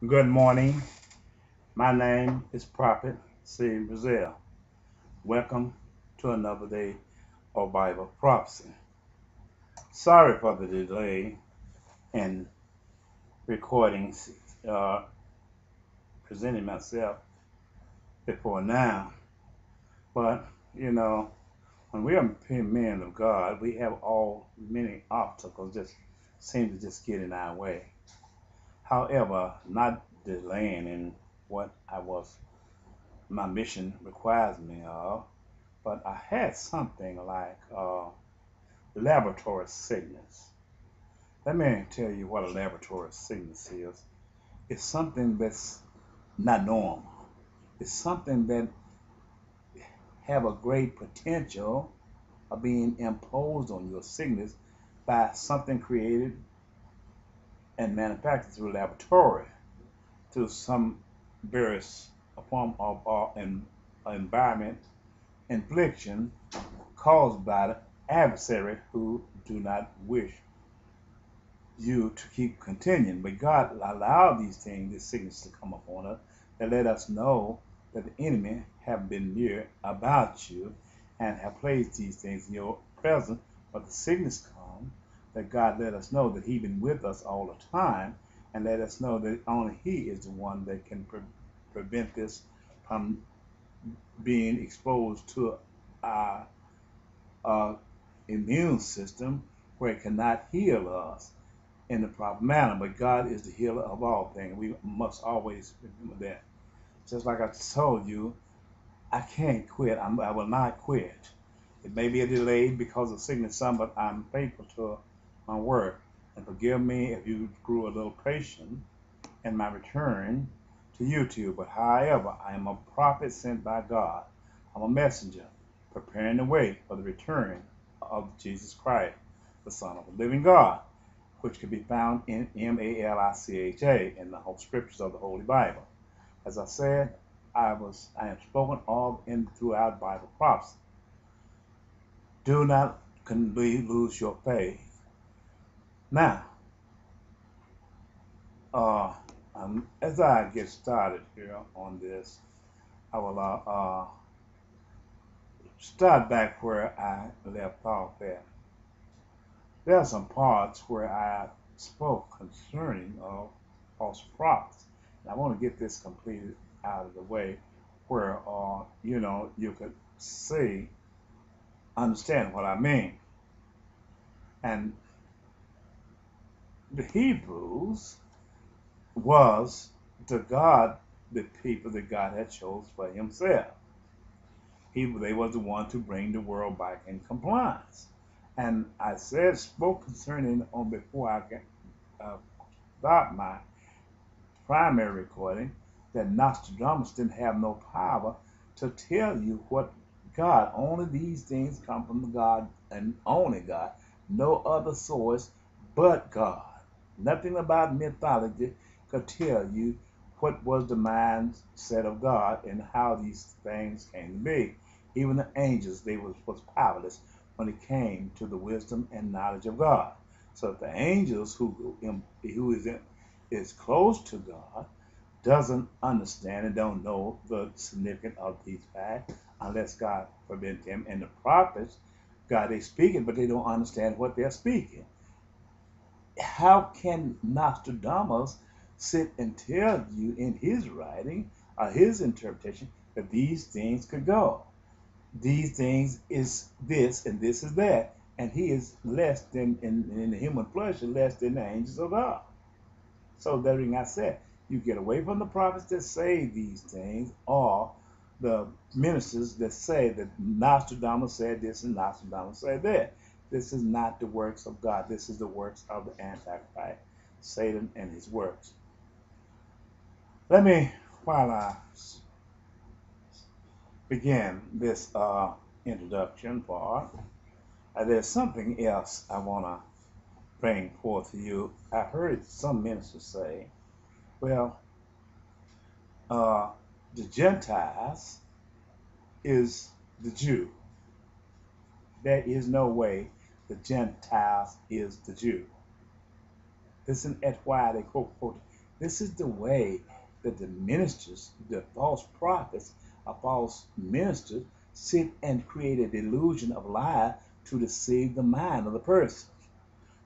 Good morning. My name is Prophet C. Brazil. Welcome to another day of Bible prophecy. Sorry for the delay in recording, uh, presenting myself before now. But, you know, when we are men of God, we have all many obstacles just seem to just get in our way. However, not delaying in what my mission requires me of. But I had something like laboratory sickness. Let me tell you what a laboratory sickness is. It's something that's not normal. It's something that have a great potential of being imposed on your sickness by something created and manufactured through a laboratory, through some various form of environment infliction caused by the adversary who do not wish you to keep continuing. But God allowed these things, this sickness to come upon us, to let us know that the enemy have been near about you and have placed these things in your presence. But the sickness come, that God let us know that He been with us all the time, and let us know that only He is the one that can prevent this from being exposed to our uh, immune system, where it cannot heal us in the proper manner. But God is the healer of all things. We must always remember that. Just like I told you, I can't quit. I will not quit. It may be a delay because of sickness, some, but I'm faithful to my word. And forgive me if you grew a little patient in my return to YouTube. But however, I am a prophet sent by God. I'm a messenger preparing the way for the return of Jesus Christ, the Son of the living God, which can be found in Malicha in the whole scriptures of the Holy Bible. As I said, I am spoken of in throughout Bible prophecy. Do not lose your faith. Now, uh, as I get started here on this, I will start back where I left off at. There are some parts where I spoke concerning of false prophets. And I want to get this completed out of the way where you could see, understand what I mean. And the Hebrews was the people that God had chose for himself. They was the one to bring the world back in compliance. And I spoke concerning on before I start my primary recording that Nostradamus didn't have no power to tell you what God, only these things come from God and only God, no other source but God. Nothing about mythology could tell you what was the mindset of God and how these things came to be. Even the angels, they was powerless when it came to the wisdom and knowledge of God. So if the angels is close to God doesn't understand and don't know the significance of these facts unless God forbid them. And the prophets, God, they speaking, but they don't understand what they're speaking. How can Nostradamus sit and tell you in his writing or his interpretation that these things could go? These things is this and this is that. And he is less than, in the human flesh, less than the angels of God. So that being I said, you get away from the prophets that say these things, or the ministers that say that Nostradamus said this and Nostradamus said that. This is not the works of God. This is the works of the Antichrist, Satan and his works. Let me, while I begin this introduction part, there's something else I want to bring forth to you. I heard some ministers say, well, uh, the Gentiles is the Jew. There is no way the Gentiles is the Jew. Listen at why they quote This is the way that the ministers, the false prophets, or false ministers, sit and create a delusion of lie to deceive the mind of the person.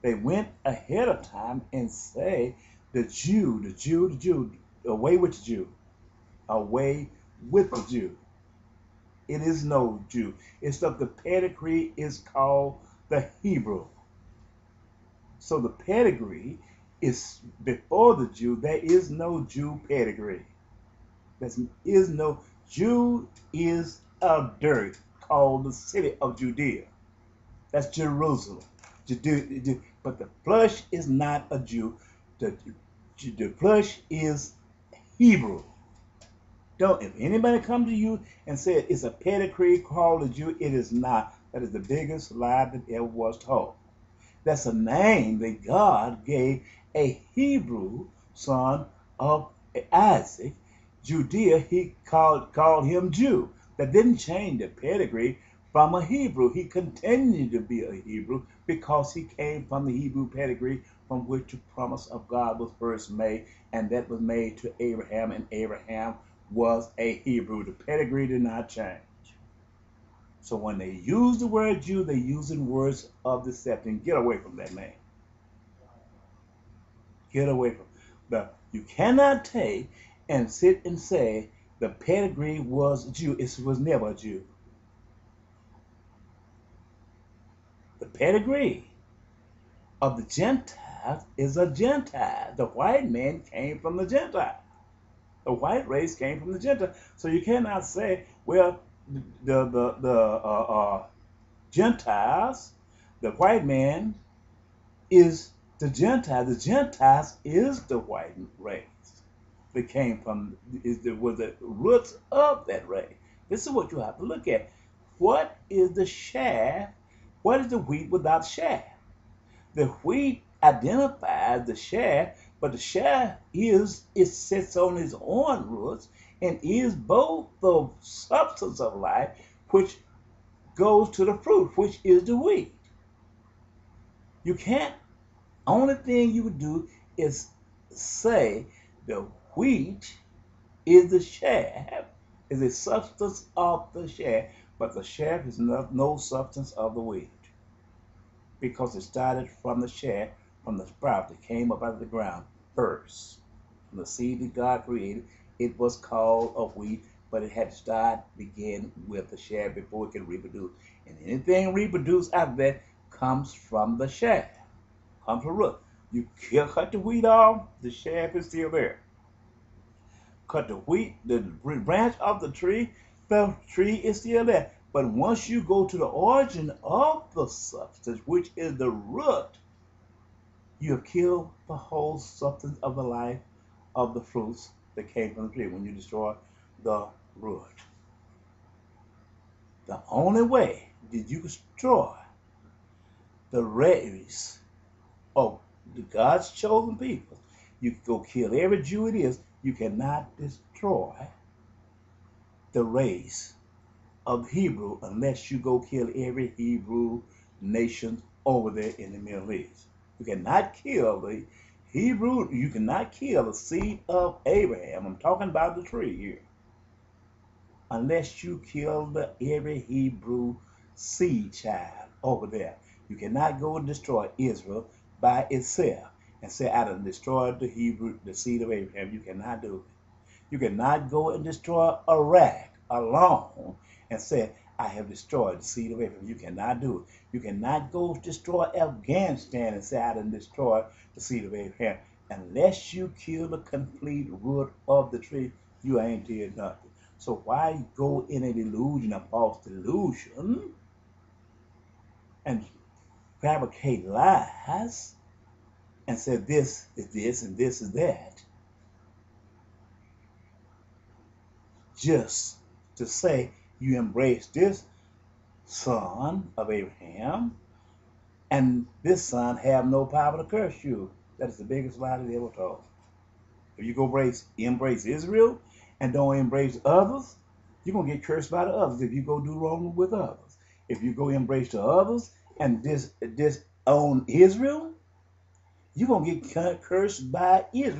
They went ahead of time and say, the Jew, the Jew, the Jew, away with the Jew, away with the Jew. It is no Jew. It's of the pedigree is called the Hebrew. So the pedigree is before the Jew. There is no Jew pedigree. There is no Jew is a dirt called the city of Judea. That's Jerusalem. But the flesh is not a Jew. The flesh is Hebrew. Don't, if anybody comes to you and says it's a pedigree called a Jew, it is not. That is the biggest lie that ever was told. That's a name that God gave a Hebrew son of Isaac. Judea, he called him Jew. That didn't change the pedigree from a Hebrew. He continued to be a Hebrew because he came from the Hebrew pedigree from which the promise of God was first made, and that was made to Abraham, and Abraham was a Hebrew. The pedigree did not change. So when they use the word Jew, they're using words of deception. Get away from that, man. Get away from that. You cannot take and sit and say the pedigree was Jew. It was never a Jew. The pedigree of the Gentiles is a Gentile. The white man came from the Gentile. The white race came from the Gentile. So you cannot say, well, the Gentiles, the white man is the Gentile. The Gentiles is the white race that came from, was the roots of that race. This is what you have to look at. What is the chaff? What is the wheat without chaff? The wheat identifies the chaff, but the chaff it sits on its own roots and is both the substance of life, which goes to the fruit, which is the wheat. You can't, only thing you would do is say the wheat is the chaff, is a substance of the chaff, but the chaff is no substance of the wheat. Because it started from the chaff, from the sprout that came up out of the ground first. From the seed that God created, it was called a wheat, but it had to begin with the chaff before it could reproduce. And anything reproduced after that comes from the chaff, comes from root. You cut the wheat off, the chaff is still there. Cut the wheat, the branch of the tree is still there. But once you go to the origin of the substance, which is the root, you have killed the whole substance of the life of the fruits that came from the tree when you destroy the root. The only way that you destroy the race of God's chosen people, you can go kill every Jew it is. You cannot destroy the race of Hebrew unless you go kill every Hebrew nation over there in the Middle East. You cannot kill the Hebrew, you cannot kill the seed of Abraham. I'm talking about the tree here. Unless you kill every Hebrew seed child over there. You cannot go and destroy Israel by itself and say, I done destroyed the seed of Abraham. You cannot do it. You cannot go and destroy Iraq alone and say, I have destroyed the seed of Abraham. You cannot do it. You cannot go destroy Afghanistan and say, I done destroyed the seed of Abraham. Unless you kill the complete root of the tree, you ain't did nothing. So why go in a delusion, a false delusion, and fabricate lies and say this is this and this is that, just to say you embrace this son of Abraham and this son have no power to curse you. That is the biggest lie that they ever told. If you go embrace Israel and don't embrace others, you're going to get cursed by the others if you go do wrong with others. If you go embrace the others and disown Israel, you're going to get cursed by Israel.